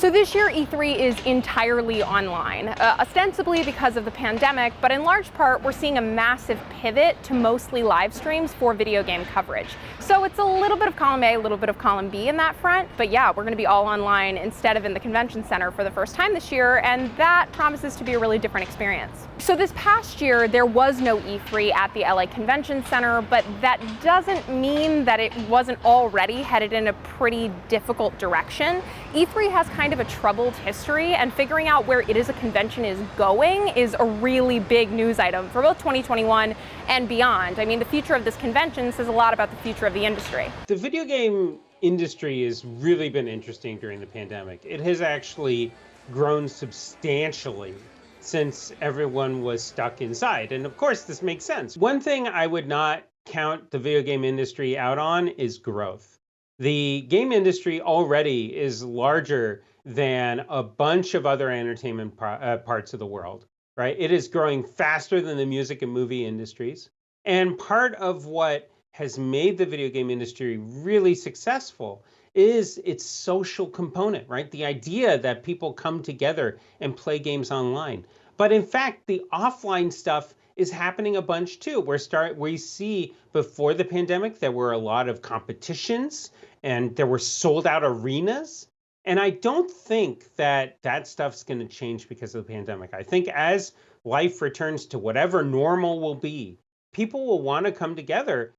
So this year E3 is entirely online, ostensibly because of the pandemic, but in large part we're seeing a massive pivot to mostly live streams for video game coverage. So it's a little bit of column A, a little bit of column B in that front, but yeah, we're going to be all online instead of in the convention center for the first time this year, and that promises to be a really different experience. So this past year there was no E3 at the LA Convention Center, but that doesn't mean that it wasn't already headed in a pretty difficult direction. E3 has kind of a troubled history, and figuring out where it is a convention is going is a really big news item for both 2021 and beyond. I mean, the future of this convention says a lot about the future of the industry. The video game industry has really been interesting during the pandemic. It has actually grown substantially since everyone was stuck inside. And of course, this makes sense. One thing I would not count the video game industry out on is growth. The game industry already is larger than a bunch of other entertainment parts of the world, right? It is growing faster than the music and movie industries. And part of what has made the video game industry really successful is its social component, right? The idea that people come together and play games online. But in fact, the offline stuff is happening a bunch too. We see before the pandemic, there were a lot of competitions and there were sold out arenas. And I don't think that that stuff's going to change because of the pandemic. I think as life returns to whatever normal will be, people will want to come together